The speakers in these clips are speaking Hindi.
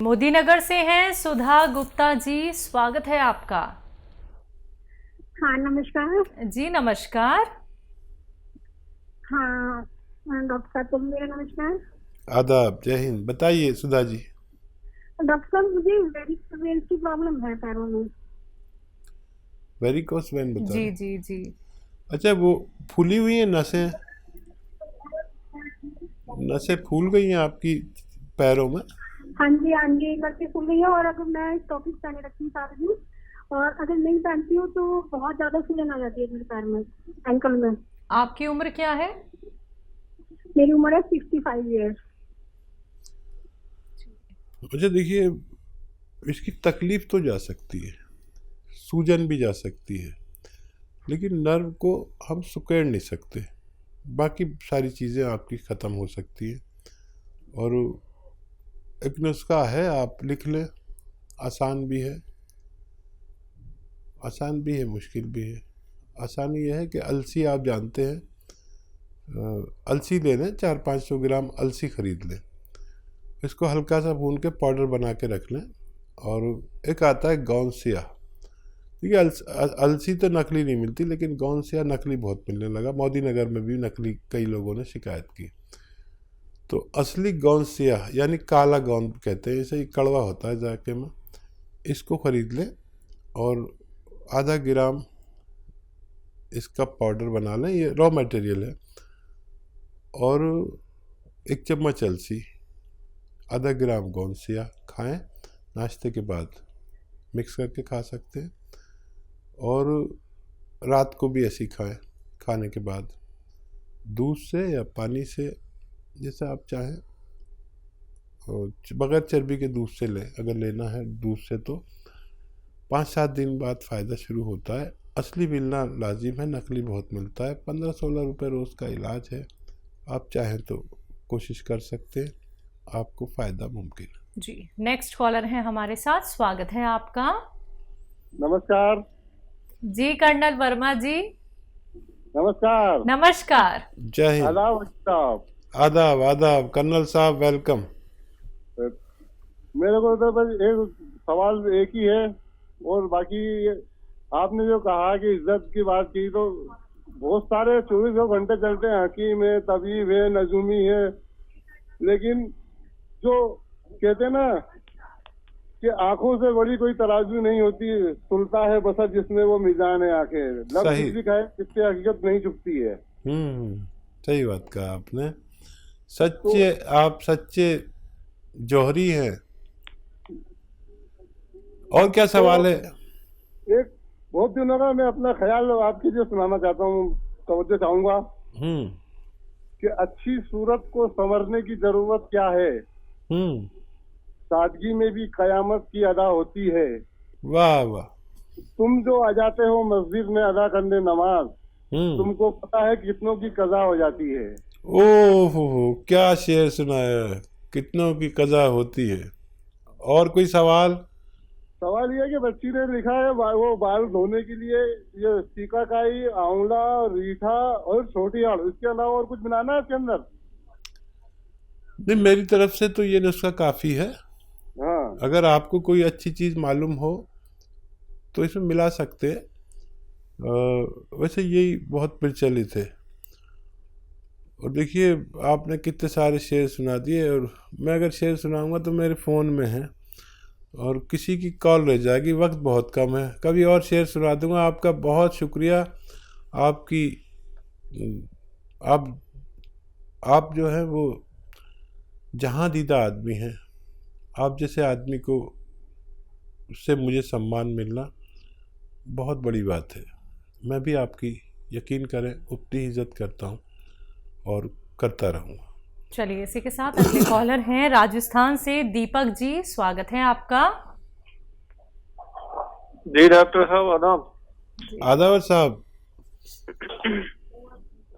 मोदी नगर से हैं सुधा गुप्ता जी, स्वागत है आपका। हाँ नमस्कार। जी नमस्कार। हाँ डॉक्टर साहब को मेरा नमस्कार। आदाब, जय हिंद। बताइए सुधा जी। डॉक्टर साहब मुझे वेरिकोज की प्रॉब्लम है पैरों में। वेरिकोस वेन बता जी रहे? जी जी। अच्छा, वो फूली हुई है नसें? नसें फूल गई हैं आपकी पैरों में? हाँ जी करके फूल गई है। और अगर मैं टॉपिक पहने रखती हूँ सारा दिन और अगर नहीं पहनती हूँ तो बहुत ज्यादा सूजन आ जाती है मेरे पैर में, एंकल में। आपकी उम्र क्या है? मेरी उम्र है 65 ईयर्स। अच्छा देखिए, इसकी तकलीफ तो जा सकती है, सूजन भी जा सकती है, लेकिन नर्व को हम सुकेड़ नहीं सकते। बाकी सारी चीज़ें आपकी ख़त्म हो सकती हैं। और एक नुस्खा है, आप लिख लें। आसान भी है, मुश्किल भी है। आसानी यह है कि अलसी, आप जानते हैं, अलसी ले लें, 400-500 ग्राम अलसी ख़रीद लें। इसको हल्का सा भून के पाउडर बना के रख लें। और एक आता है गौनसिया। ठीक है, अलसी तो नकली नहीं मिलती, लेकिन गौनसिया नकली बहुत मिलने लगा। मोदी नगर में भी नकली कई लोगों ने शिकायत की। तो असली गौनसिया यानी काला गौन कहते हैं, इसे ही कड़वा होता है जाके में। इसको ख़रीद लें और आधा ग्राम इसका पाउडर बना लें। ये रॉ मटेरियल है। और 1 चम्मच अलसी, आधा ग्राम गौनसिया खाएं। नाश्ते के बाद मिक्स करके खा सकते हैं। और रात को भी ऐसी खाएं, खाने के बाद दूध से या पानी से, जैसा आप चाहें। और बगैर चर्बी के दूध से लें, अगर लेना है दूध से तो 5-7 दिन बाद फ़ायदा शुरू होता है। असली मिलना लाजिम है, नकली बहुत मिलता है। 15-16 रुपये रोज़ का इलाज है। आप चाहें तो कोशिश कर सकते हैं, आपको फ़ायदा मुमकिन है। जी, नेक्स्ट कॉलर हैं हमारे साथ, स्वागत है आपका। नमस्कार। जी कर्नल वर्मा जी। नमस्कार। नमस्कार। जय हिंद। आदाब साहब। आदाब आदाब कर्नल साहब, वेलकम। मेरे को तो बस एक सवाल एक ही है, और बाकी आपने जो कहा कि इज्जत की बात की, तो बहुत सारे 24 घंटे चलते हैं, हकीम है, तबीब है, नजूमी है, लेकिन जो कहते हैं ना कि आंखों से बड़ी कोई तराजू नहीं होती, सुलता है बस जिसमें वो मिजान है आंखें। लफ्ज सही। कुछ भी कहे, इससे हकीकत नहीं चुकती है। सही बात कहा आपने। सच्चे, आप सच्चे जौहरी हैं। और क्या सवाल है? एक बहुत दिनों का मैं अपना ख्याल आपकी जो सुनाना चाहता हूँ, तवज्जो चाहूंगा कि अच्छी सूरत को संवरने की जरूरत क्या है। सादगी में भी कयामत की अदा होती है। वाह वाह। तुम जो आ जाते हो मस्जिद में अदा करने नमाज, तुमको पता है कितनों की कज़ा हो जाती है। ओहो, क्या शेर सुनाया है, कितनों की कज़ा होती है। और कोई सवाल? सवाल ये है कि बच्ची ने लिखा है वो बाल धोने के लिए ये सीकाकाई, आंवला, रीठा और छोटी आड़, इसके अलावा और कुछ बनाना है इसके अंदर? नहीं, मेरी तरफ से तो ये नुस्खा काफ़ी है। हाँ। अगर आपको कोई अच्छी चीज़ मालूम हो तो इसमें मिला सकते हैं। वैसे यही बहुत प्रचलित है। और देखिए, आपने कितने सारे शेर सुना दिए, और मैं अगर शेर सुनाऊंगा तो मेरे फ़ोन में है और किसी की कॉल रह जाएगी, वक्त बहुत कम है। कभी और शेर सुना दूंगा। आपका बहुत शुक्रिया। आपकी आप जो है वो जहाँ दीदा आदमी हैं। आप जैसे आदमी को उससे मुझे सम्मान मिलना बहुत बड़ी बात है। मैं भी आपकी, यकीन करें, उतनी इज्जत करता हूँ और करता रहूँगा। चलिए, इसी के साथ अगले कॉलर हैं राजस्थान से दीपक जी, स्वागत है आपका। जी डॉक्टर साहब, आदाब। आदाब साहब।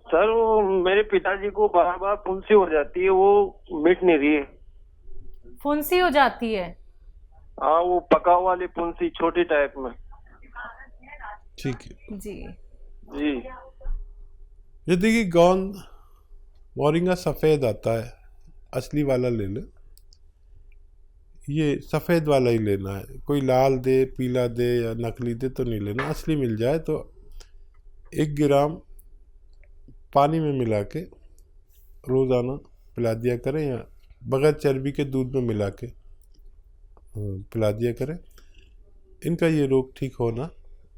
सर, वो मेरे पिताजी को बार बार फुंसी हो जाती है, वो मिट नहीं रही है। फुंसी हो जाती है? हाँ, वो पकाव वाली फुंसी, छोटी टाइप में। ठीक है जी जी। ये देखिए, गोंद मोरिंगा सफ़ेद आता है, असली वाला ले लें। ये सफ़ेद वाला ही लेना है, कोई लाल दे, पीला दे या नकली दे तो नहीं लेना। असली मिल जाए तो 1 ग्राम पानी में मिला के रोज़ाना पिला दिया करें, या बगैर चर्बी के दूध में मिला के पिला दिया करें। इनका ये रोग ठीक होना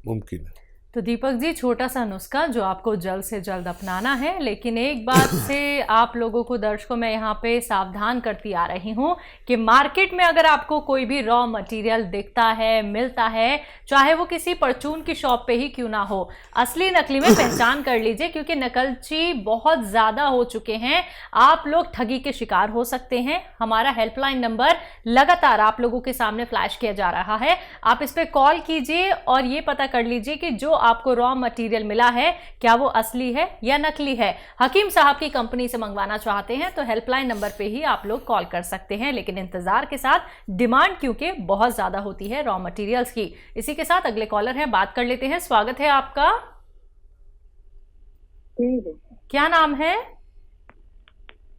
मुमकिन है। तो दीपक जी, छोटा सा नुस्खा जो आपको जल्द से जल्द अपनाना है, लेकिन एक बात से आप लोगों को, दर्शकों, मैं यहाँ पे सावधान करती आ रही हूँ कि मार्केट में अगर आपको कोई भी रॉ मटेरियल दिखता है, मिलता है, चाहे वो किसी परचून की शॉप पे ही क्यों ना हो, असली नकली में पहचान कर लीजिए, क्योंकि नकलची बहुत ज़्यादा हो चुके हैं। आप लोग ठगी के शिकार हो सकते हैं। हमारा हेल्पलाइन नंबर लगातार आप लोगों के सामने फ्लैश किया जा रहा है, आप इस पर कॉल कीजिए और ये पता कर लीजिए कि जो आपको रॉ मटेरियल मिला है क्या वो असली है या नकली है। हकीम साहब की कंपनी से मंगवाना चाहते हैं तो हेल्पलाइन नंबर पे ही आप लोग कॉल कर सकते हैं, लेकिन इंतजार के साथ, डिमांड क्योंकि बहुत ज्यादा होती है रॉ मटेरियल्स की। इसी के साथ अगले कॉलर हैं, बात कर लेते हैं। स्वागत है आपका। क्या नाम है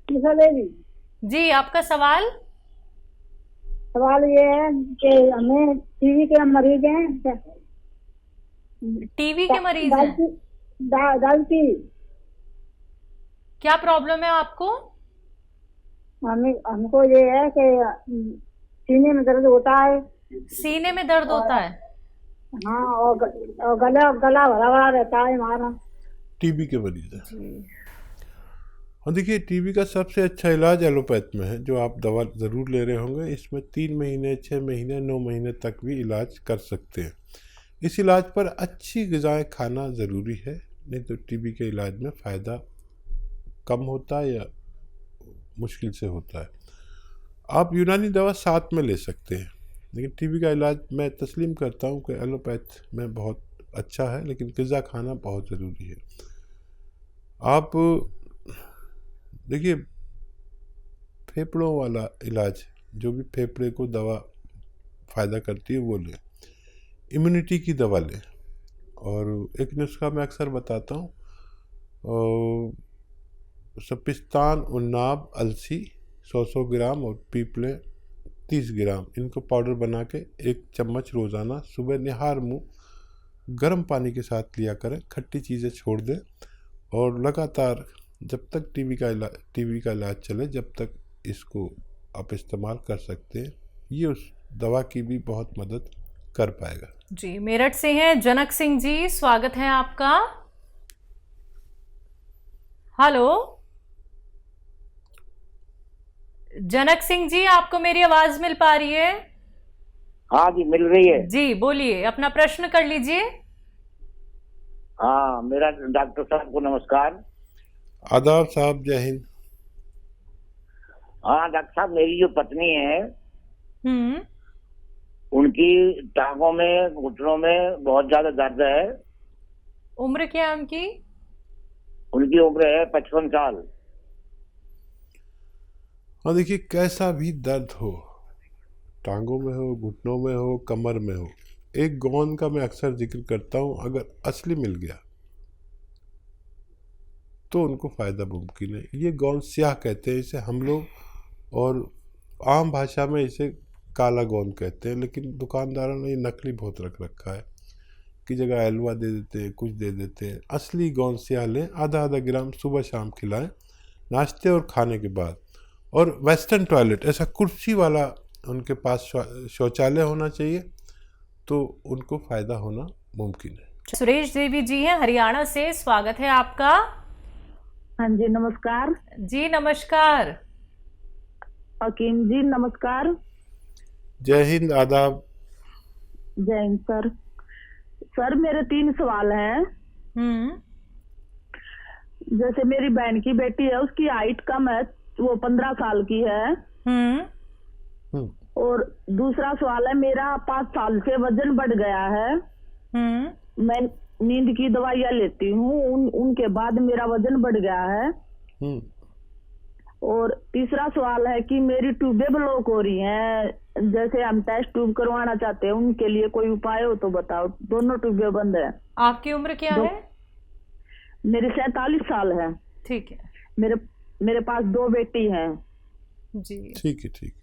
जी? आपका सवाल? सवाल ये है कि हमें टीवी के मरीज हैं। टीवी के मरीज हैं? गलती क्या प्रॉब्लम है आपको? हमको ये है कि सीने में दर्द होता है। सीने में दर्द होता है? हाँ, और गला भरा भरा रहता है हमारा। टीबी के मरीज है। हाँ, देखिए, टीबी का सबसे अच्छा इलाज एलोपैथ में है, जो आप दवा ज़रूर ले रहे होंगे। इसमें 3 महीने, 6 महीने, 9 महीने तक भी इलाज कर सकते हैं। इस इलाज पर अच्छी ग़िज़ाएँ खाना ज़रूरी है, नहीं तो टीबी के इलाज में फ़ायदा कम होता है या मुश्किल से होता है। आप यूनानी दवा साथ में ले सकते हैं, लेकिन टीबी का इलाज मैं तस्लीम करता हूँ कि एलोपैथ में बहुत अच्छा है, लेकिन ग़िज़ा खाना बहुत ज़रूरी है। आप देखिए, फेफड़ों वाला इलाज, जो भी फेफड़े को दवा फ़ायदा करती है वो लें। इम्यूनिटी की दवा लें। और एक नुस्खा मैं अक्सर बताता हूँ, सपिस्तान, उन्नाब, अलसी 100 ग्राम और पीपले 30 ग्राम, इनको पाउडर बना के 1 चम्मच रोज़ाना सुबह निहार मुँह गर्म पानी के साथ लिया करें। खट्टी चीज़ें छोड़ दें और लगातार जब तक टीबी का इलाज चले, जब तक इसको आप इस्तेमाल कर सकते हैं, ये उस दवा की भी बहुत मदद कर पाएगा। जी, मेरठ से हैं जनक सिंह जी, स्वागत है आपका। हेलो जनक सिंह जी, आपको मेरी आवाज मिल पा रही है? हाँ जी, मिल रही है जी, बोलिए, अपना प्रश्न कर लीजिए। हाँ, मेरा डॉक्टर साहब को नमस्कार। आदाब साहब, जय हिंद। हाँ डॉक्टर साहब, मेरी जो पत्नी है उनकी टांगों में, घुटनों में बहुत ज्यादा दर्द है। उम्र क्या है उनकी? उनकी उम्र है 55 साल। हाँ, देखिए, कैसा भी दर्द हो, टांगों में हो, घुटनों में हो, कमर में हो, एक गोंद का मैं अक्सर जिक्र करता हूँ, अगर असली मिल गया तो उनको फ़ायदा मुमकिन है। ये गोंद स्याह कहते हैं इसे हम लोग, और आम भाषा में इसे काला गोंद कहते हैं, लेकिन दुकानदारों ने ये नकली बहुत रख रखा है कि जगह एलवा दे देते हैं, कुछ दे देते हैं। असली गोंद स्याह लें, आधा ग्राम सुबह शाम खिलाएं, नाश्ते और खाने के बाद। और वेस्टर्न टॉयलेट, ऐसा कुर्सी वाला उनके पास शौचालय होना चाहिए, तो उनको फ़ायदा होना मुमकिन है। सुरेश देवी जी हैं हरियाणा से, स्वागत है आपका। हाँ जी, नमस्कार जी। नमस्कार हकीम जी, नमस्कार। जय हिंद, आदाब। जय हिंद सर। सर, मेरे 3 सवाल हैं। जैसे मेरी बहन की बेटी है, उसकी हाइट कम है, वो 15 साल की है। और दूसरा सवाल है, मेरा 5 साल से वजन बढ़ गया है। मैं नींद की दवाइयाँ लेती हूँ, उनके बाद मेरा वजन बढ़ गया है। और तीसरा सवाल है कि मेरी ट्यूबें ब्लॉक हो रही हैं, जैसे हम टेस्ट ट्यूब करवाना चाहते हैं, उनके लिए कोई उपाय हो तो बताओ। दोनों ट्यूबें बंद है। आपकी उम्र क्या है? मेरी 47 साल है। ठीक है। मेरे पास 2 बेटी हैं। जी, ठीक है, ठीक है।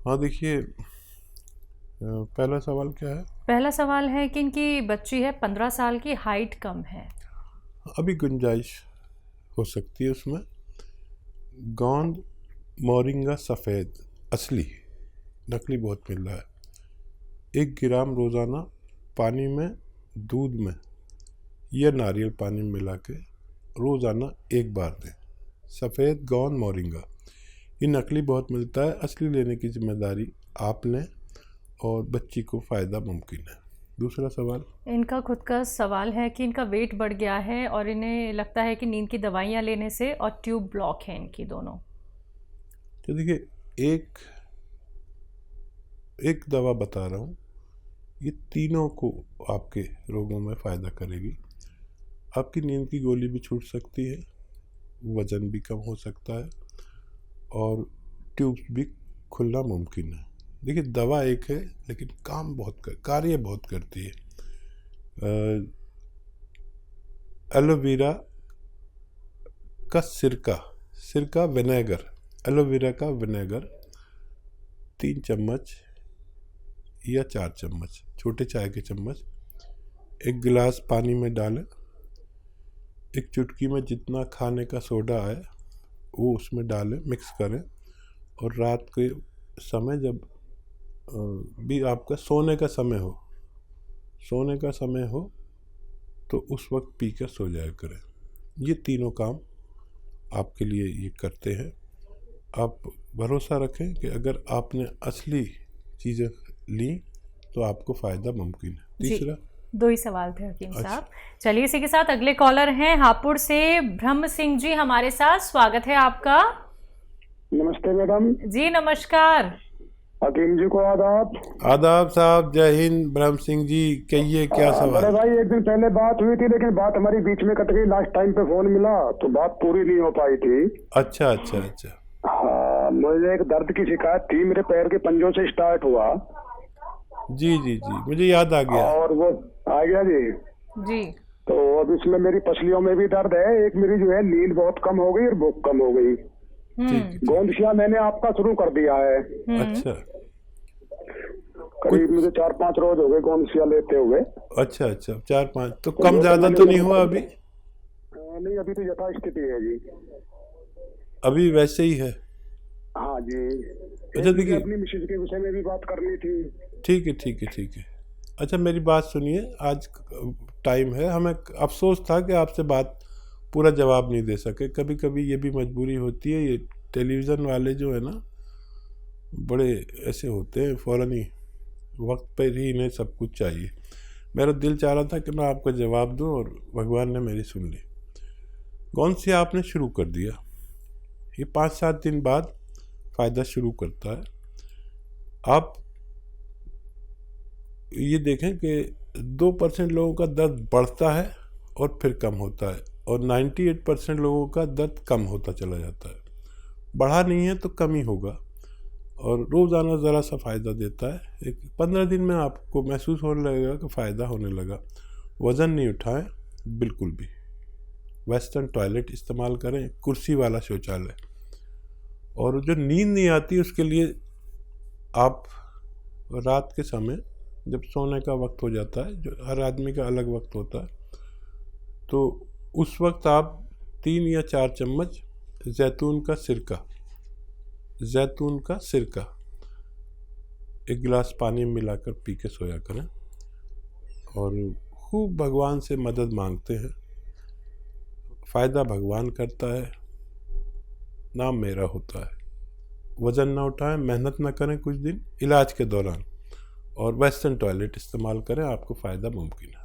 हाँ देखिए, पहला सवाल क्या है? पहला सवाल है कि इनकी बच्ची है 15 साल की, हाइट कम है। अभी गुंजाइश हो सकती है उसमें। गोंद मोरिंगा सफ़ेद असली, नकली बहुत मिल रहा है। 1 ग्राम रोज़ाना पानी में, दूध में या नारियल पानी में मिला के रोज़ाना 1 बार दें। सफ़ेद गोंद मोरिंगा ये नकली बहुत मिलता है, असली लेने की जिम्मेदारी आप लें और बच्ची को फ़ायदा मुमकिन है। दूसरा सवाल, इनका खुद का सवाल है कि इनका वेट बढ़ गया है और इन्हें लगता है कि नींद की दवाइयाँ लेने से और ट्यूब ब्लॉक है इनकी दोनों। तो देखिए, एक दवा बता रहा हूँ, ये तीनों को आपके रोगों में फ़ायदा करेगी। आपकी नींद की गोली भी छूट सकती है, वज़न भी कम हो सकता है और ट्यूब्स भी खुलना मुमकिन है। देखिए, दवा एक है लेकिन कार्य बहुत करती है। एलोवेरा का सिरका विनेगर, एलोवेरा का विनेगर 3 चम्मच या 4 चम्मच, छोटे चाय के चम्मच 1 गिलास पानी में डालें। 1 चुटकी में जितना खाने का सोडा है वो उसमें डालें, मिक्स करें और रात के समय जब भी आपका सोने का समय हो तो उस वक्त पीकर सो जाया करें। ये तीनों काम आपके लिए ये करते हैं। आप भरोसा रखें कि अगर आपने असली चीज़ें ली तो आपको फ़ायदा मुमकिन है। तीसरा, 2 ही सवाल थे हकीम साहब। चलिए, इसी के साथ अगले कॉलर हैं हापुड़ से ब्रह्म सिंह जी हमारे साथ। स्वागत है आपका। नमस्ते मैडम जी नमस्कार। हकीम जी को आदाब साहब, जय हिंद। ब्रह्म सिंह जी कहिए, क्या सवाल? अरे भाई, एक दिन पहले बात हुई थी लेकिन बात हमारी बीच में कट गई। लास्ट टाइम पे फोन मिला तो बात पूरी नहीं हो पाई थी। अच्छा। हाँ, मुझे एक दर्द की शिकायत थी, मेरे पैर के पंजों से स्टार्ट हुआ। जी, मुझे याद आ गया। और वो आ गया जी। तो अब इसमें मेरी पसलियों में भी दर्द है। एक मेरी जो है नींद बहुत कम हो गई और भूख कम हो गई। गोंदशिया मैंने आपका शुरू कर दिया है। अच्छा। करीब मुझे 4-5 रोज हो गए गोंदशिया लेते हुए। अच्छा, 4-5 तो कम ज्यादा तो नहीं हुआ अभी? नहीं, अभी तो यथास्थिति है जी। अभी वैसे ही है? हाँ जी। अच्छा देखिए, अपनी मिसेज के विषय में भी बात करनी थी। ठीक है। अच्छा, मेरी बात सुनिए, आज टाइम है, हमें अफसोस था कि आपसे बात पूरा जवाब नहीं दे सके। कभी कभी ये भी मजबूरी होती है। ये टेलीविज़न वाले जो है ना, बड़े ऐसे होते हैं, फ़ौरन ही वक्त पर ही इन्हें सब कुछ चाहिए। मेरा दिल चाह रहा था कि मैं आपको जवाब दूं और भगवान ने मेरी सुन ली। गोंदशिया आपने शुरू कर दिया, ये 5-7 दिन बाद फ़ायदा शुरू करता है। आप ये देखें कि 2% लोगों का दर्द बढ़ता है और फिर कम होता है और 98% लोगों का दर्द कम होता चला जाता है। बढ़ा नहीं है तो कम ही होगा और रोज़ाना ज़रा सा फ़ायदा देता है। 15 दिन में आपको महसूस होने लगेगा कि फ़ायदा होने लगा। वज़न नहीं उठाएं बिल्कुल भी। वेस्टर्न टॉयलेट इस्तेमाल करें, कुर्सी वाला शौचालय। और जो नींद नहीं आती उसके लिए आप रात के समय जब सोने का वक्त हो जाता है, जो हर आदमी का अलग वक्त होता है, तो उस वक्त आप 3 या 4 चम्मच जैतून का सिरका 1 गिलास पानी में मिलाकर पी के सोया करें और खूब भगवान से मदद मांगते हैं। फ़ायदा भगवान करता है, नाम मेरा होता है। वज़न ना उठाएं, मेहनत ना करें कुछ दिन इलाज के दौरान और वेस्टर्न टॉयलेट इस्तेमाल करें, आपको फ़ायदा मुमकिन है।